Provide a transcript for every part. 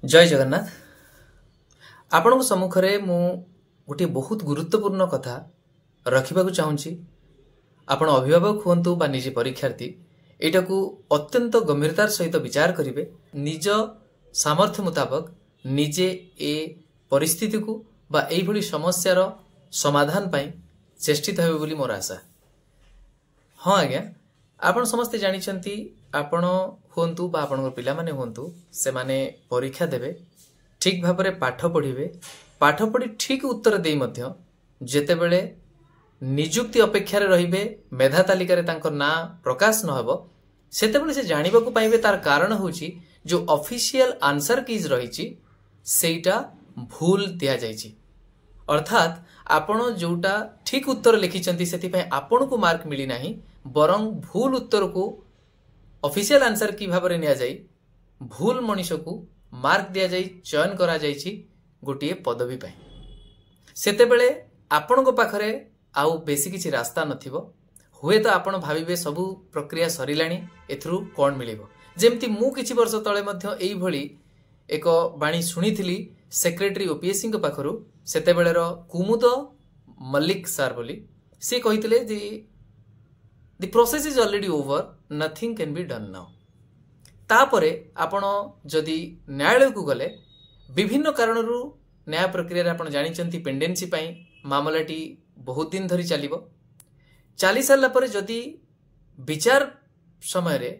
जय जगन्नाथ। आपण सम्मुखें मु गोटे बहुत गुरुत्वपूर्ण कथा रखा चाहूँगी। आपण अभिभावक हुंतु बा निजे परीक्षार्थी एटा को अत्यंत गंभीरतार सहित विचार करेंगे। निज सामर्थ्य मुताबक निजे ए परिस्थिति को बा एभली समस्यार समाधान पाई चेष्टित हेबे बोली मोर आशा। हाँ आज्ञा, आपण समस्ते जानिछंती आपण हुंतु बा आपण पिला माने हुंतु से माने परीक्षा देबे, ठीक भाबरे पाठ पढ़िबे, पाठ पढ़ी ठीक उत्तर देई मध्य जेतेबेले निजुक्ति अपेक्षा रहिबे, मेधा तालिका रे तांकर ना प्रकाश न हबो, सेतेबेले से जानिबा को पाइबे। तार कारण होची जो ऑफिशियल आंसर कीज रहिची सेटा भूल दिया जाइची। अर्थात आपण जोटा ठीक उत्तर लिखिचंती सेति पय आपण को मार्क मिली नाही, बरं भूल उत्तर को ऑफिशियल आंसर की भाबरे निया जाई भूल मनीष को मार्क दिया जाई, चयन करा जाइची गोटे पदवी पाई। सेतेबेले आपण को पाखरे आउ बेसी किछि रास्ता नथिबो। हुए तो आपण भाबिबे सबु प्रक्रिया सरिलाणी, एथरु कोन मिलिबो। जेमति मु किछि वर्ष तळे मध्य एई भली एक बाणी सुनिथिली सेक्रेटरी ओपीएससी को पाखरु। सेतेबेलेर कुमुद मल्लिक सर बोली से कहिथिले जे the process is already over, nothing can be done now. तापरे आपण जदि न्यायालय को गले विभिन्न कारणरू न्याय प्रक्रिया आपण जानिचंती पेंडेंसी पाई मामलाटी बहुत दिन धरी चली सारा पर जदि विचार समय रे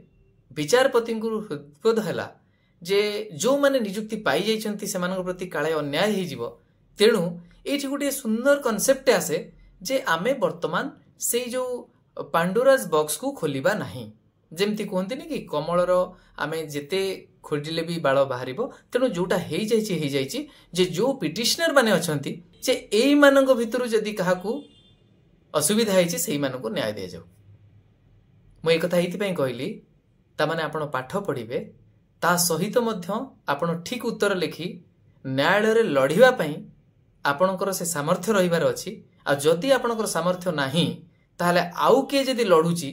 विचारपति को हृदय है जे जो माने निजुक्ति पाई जाइछंती सेमानक प्रति काळे अन्याय हे जीवो। तेणु एठी गोटे सुंदर कॉन्सेप्ट आसे जे आमे वर्तमान से जो पांडोराज बॉक्स को खोलिबा नाही। जेमती कहते कि कमलर आमे जेते खोजिले भी बाल बाहरिबो। तेणु जोटा हे जाइछि जे जो पिटिशनर माने अछंती जे एई मानक भितरु जदि काहाकू असुविधा हेछि सेई मानको न्याय दिया जाऊ। मु ए कथा एथि पई कहली ता माने आपण पाठ पढ़िबे, ता सहित मध्य आपण ठीक उत्तर लिखि न्यायालय रे लढिबा पई आपणकर से सामर्थ्य रहिबार अछि। आ जदि आपणकर सामर्थ्य नाही ताहले आउ के जदि लढुची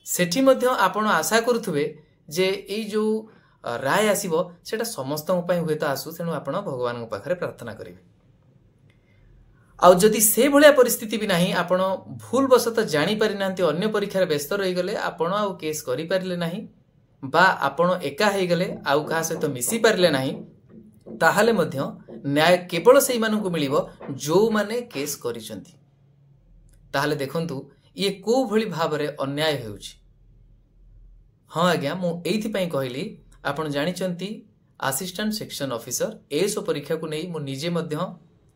सेठी मध्य आपण आशा करुथुबे जे एई जो राय आसीबो सेटा समस्तन पई हुए तो आसु। तेणु आपण भगवान को पाखरे प्रार्थना करिवे। आ जदि से भलिया परिस्थिति भी नाही, आपण भूल बसत जानि पारि नांती, अन्य परीक्षा रे व्यस्त रहि गले, आपण आ केस करि पारिले नाही बा आपण एका हे गले आउ कहा सहित मिसी पारिले नाही, ताहाले मध्य न्याय केवल सेई मानकु मिलिबो जो माने केस करिसंती। ताहाले देखंतु ये को भली भाबरे अन्याय हेउछि। हाँ आज्ञा, मु एथि पई कहली आपण जानिचंती असिस्टेंट सेक्शन ऑफिसर एसओ परीक्षा को नहीं मु निजे मध्य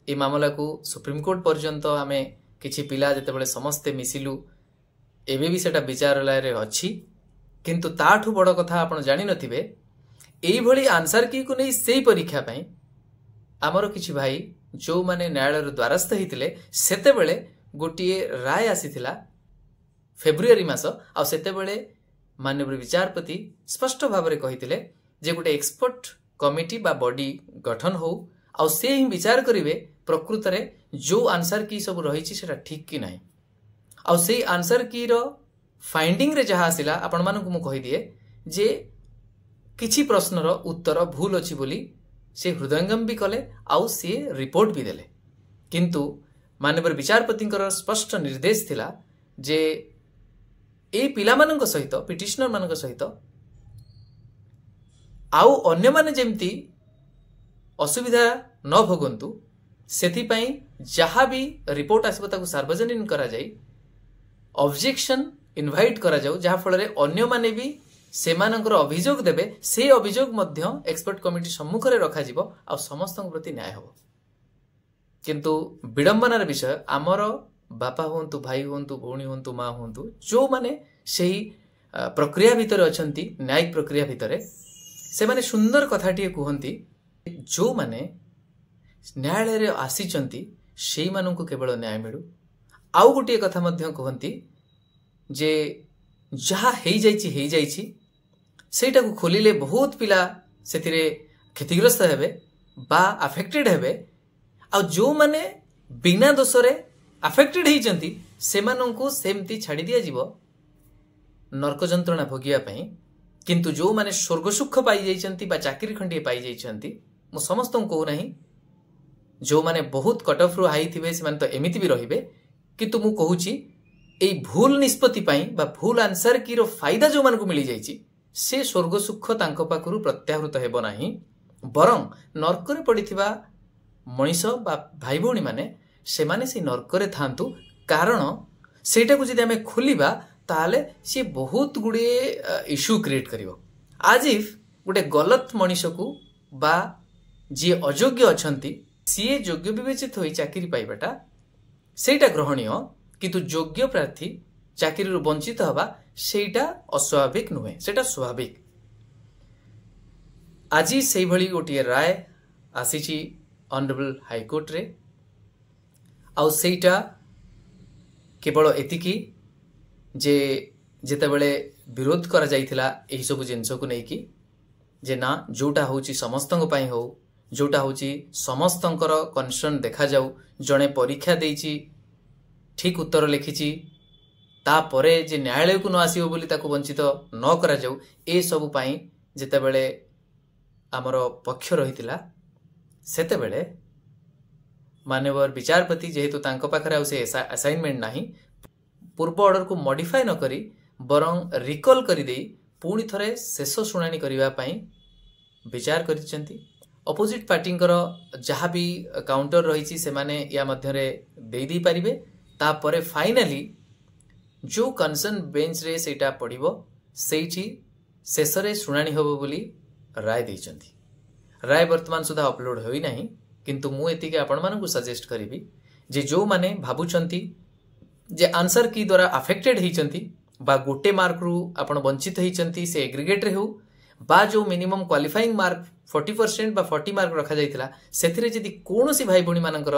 ए मामला को सुप्रीम कोर्ट पर्यंत आमे किछि पिला जेतेबेले समस्ते मिसिलु एबे भी सेटा विचारालय रे अछि। किंतु ताठु बड़ कथा आपण जानि नथिबे एई भली आंसर की को नहीं सेई परीक्षा पई आमर किछि भाई जो माने न्यायालय रे द्वारस्थ हितिले सेतेबेले गोटिए राय आसीथिला फेब्रुआरी मास। आ सेतेबेले माननीय विचारपति स्पष्ट भाव में कही जे गोटे एक्सपर्ट कमिटी बा बॉडी गठन हो आ से ही विचार करिवे प्रकृत रे जो आंसर की सब रही सेटा ठीक कि नहीं। आ से आंसर की रो फाइंडिंग रे जहा आसिला आपण मानकु मु कहि दिए जे किछि प्रश्न रो उत्तर भूल अछि बोली से हृदयंगम भी कले आ से रिपोर्ट भी देले। किंतु माननीय विचारपति स्पष्ट निर्देश थिला जे ए पिला मानक सहित पिटिशनर मानक सहित आउ अन्य माने जेमती असुविधा न भोगंतु सेथि पई जहा भी रिपोर्ट आसबो ताकु सार्वजनिक करा जाई, ऑब्जेक्शन इनवाइट करा जाऊ, जहा फल रे अन्य माने भी सेमानकर अभियोग देबे, से अभियोग मध्य एक्सपर्ट कमिटी सम्मुख रे रखा जिवो आ समस्त प्रति न्याय हो। किंतु विडंबनार विषय आमर बापा हुंतु, भाई हुंतु, भौणी हुंतु, माँ हुंतु, जो माने सही प्रक्रिया भितर अछंती न्यायिक प्रक्रिया भितर से माने सुंदर कथाटी कहती जो माने न्यायालय रे आसीचंती सेई माननकु केवल न्याय मिलू। आउ गोटे कथा मध्य कहती जे जहा हेई जाइछि सेटा को खोलिले बहुत पिला सेतिरे क्षतिग्रस्त हेबे बा अफेक्टेड हेबे। आ जो माने बिना दोषरे अफेक्टेड होइचंती सेमानंकु सेमती छाड़ी दिया जीवो नरक जंत्रणा भोगिया पई। किंतु जो माने स्वर्ग सुख पाई जाइछंती बा चाकरी खंडिए पाई जाइछंती मु समस्त को नहीं जो माने बहुत कट ऑफ रु हाई थिबे से माने तो एमिति भी रहिबे किंतु मु कहूची ए भूल निष्पत्ति पाई बा भूल आंसर की रो फायदा जो मान को मिली जाइछि से स्वर्ग सुख तांको पाखरु प्रत्याहृत हेबो नाही बरं नरकरे पडिथिबा मनीष बा भाई भौणी माने से माने से नरकरे थांतु कारण सेटा को जदि हमें खोलिबा ताले से बहुत गुडे इश्यू क्रिएट करिवो आज इफ गुटे गलत मनीष को बा जी अयोग्य अछंती सीए योग्य विवेचित होई चाकरी पाइबाटा सेटा ग्रहणीय किंतु योग्य प्रार्थी चाकरी रु वंचित हवा सेटा अस्वाभाविक नुहे सेटा स्वाभाविक आज से भली गोटे राय आसीची ऑनरेबल हाईकोर्ट रे आउ सेटा केवल एतिकी जे जेतेबेले विरोध करा जाइथिला एही सब जिंस को नेकी जे ना जोटा होची समस्तंग पई हो जोटा होची समस्तंकर कन्सर्न देखा जाऊ जणे परीक्षा देइची ठीक उत्तर लिखिची तापरे जे न्यायालय को न आसीबो बोली ताको वंचित न करा जाऊ ए सब पई जेतेबेले आमर पक्ष रहितिला सेतेबेले माननीय विचारपति जेहेतु तांको पाखरे आ से असाइनमेंट नाही पूर्व ऑर्डर को मॉडिफाई न करी बरं रिकॉल करी देई पुणी थरे शेष शुणाणी करिवा पई विचार करिसेंती अपोजिट पार्टी जहाँ भी काउंटर रही से माने या मध्यरे दे दी पारिबे तापरे फाइनली जो कंसर्न बेंच रे सेटा पड़िबो सेठी शेष रे शुणाणी होबो बोली राय दैचंती राय वर्तमान सुधा अपलोड होई नाही किंतु मु एतिके आपण मानकु सजेस्ट करिबी जे जो माने भाबुचंती जे आंसर की द्वारा अफेक्टेड होइचंती बा गोटे मार्क रु आपण वंचित होइचंती से एग्रीगेट रे हो बा जो मिनिमम क्वालिफाइंग मार्क 40% बा 40 मार्क रखा जाइतिला सेथिरे जदि कोनोसी भाई भणी मानकर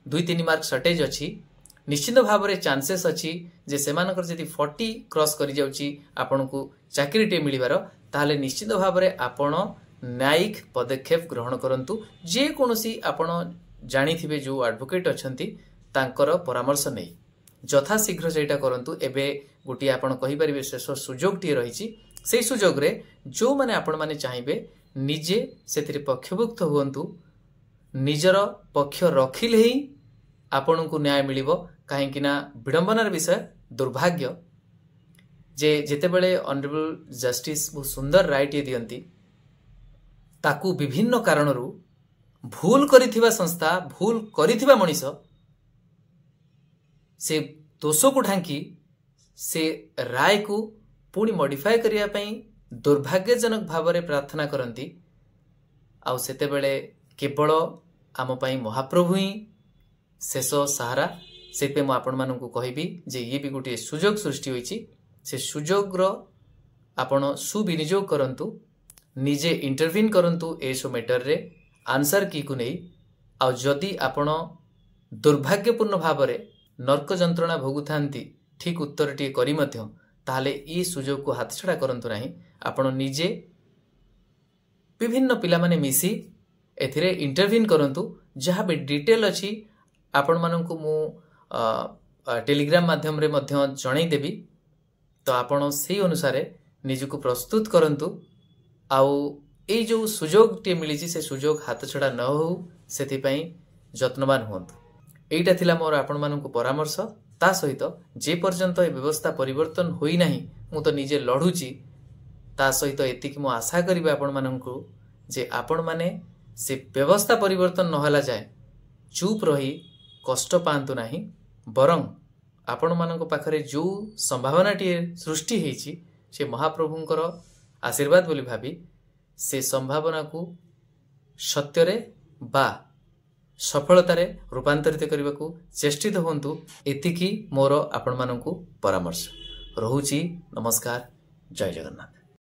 2-3 मार्क शॉर्टेज अछि निश्चित भाव रे चांसेस अछि जे सेमानकर जदि 40 क्रॉस करि जाउची आपण को चाकरी टे मिलिबार ताले निश्चित भाव रे आपण न्यायिक पदक्षेप ग्रहण करंतु जे कोनोसी आपण जानिथिबे जो एडवोकेट अछंती तांकर परामर्श नै जथा शीघ्र सेटा करंतु एबे गुटी आपण कहि परिबे शेष सुजोग टी रहिची से सुजोग रे जो माने आपण माने चाहिबे निजे सेथिरे पक्षभुक्त हुअंतु निजर पक्ष रखिले ही आपण को न्याय मिलिबो काहे कि ना विडंबनार विषय दुर्भाग्य जे जेतेबेले ऑनरेबल जस्टिस बहुत सुंदर राइट दियंती ताकू विभिन्न कारणरू भूल करिथिबा संस्था भूल करिथिबा मनीष से दोष को ढांकी से राय को पुणी मॉडिफाई करिया पई दुर्भाग्यजनक भाव में प्रार्थना करती आउ सेतेबेले केवल आम पई महाप्रभु ही शेष सहारा से पे मु आपण मानकु कहबी जे ये भी गोटे सुजोग सृष्टि होईची से सुजोग रो आपण सुविनियोग करंतु निजे इंटरवीन करंतु एसो मैटर रे आंसर की को नहीं आ जदि आपण दुर्भाग्यपूर्ण भाव में नर्क जंत्रणा भोगुथांती ठीक उत्तर टी करी मध्य ताले ई सुजोग को हाथछड़ा करंतु नाही आपण निजे विभिन्न पिला माने मिसी एथिरे इंटरवीन करंतु जहाँ भी डिटेल अछि आपण मानकु मु टेलीग्राम माध्यम रे मध्य जणाई देबी तो आपण सेही अनुसार निजको प्रस्तुत करंतु आउ ए जो सुजोग टी मिली से सुजोग हाथछड़ा न हो सेति पई यत्नवान हुंतु एटा थिला मोर आपण मानकु परामर्श ता सहित जे पर्यंत ए व्यवस्था परिवर्तन होई नाही मु तो निजे लढुची ता सहित एतिक मु आशा करिबे आपण मानकु जे आपण माने से व्यवस्था परिवर्तन न होला जाय चुप रही कष्ट पांतु नाही बरं आपण मानक पाखरे जो संभावना टी सृष्टि हेची से महाप्रभुंकर आशीर्वाद बोली भाबी से संभावना को सत्य रे बा सफलतार रूपांतरित करने को चेष्टित हुंतु एतिकी मोर आपण मानकु परामर्श रहुची। नमस्कार, जय जगन्नाथ।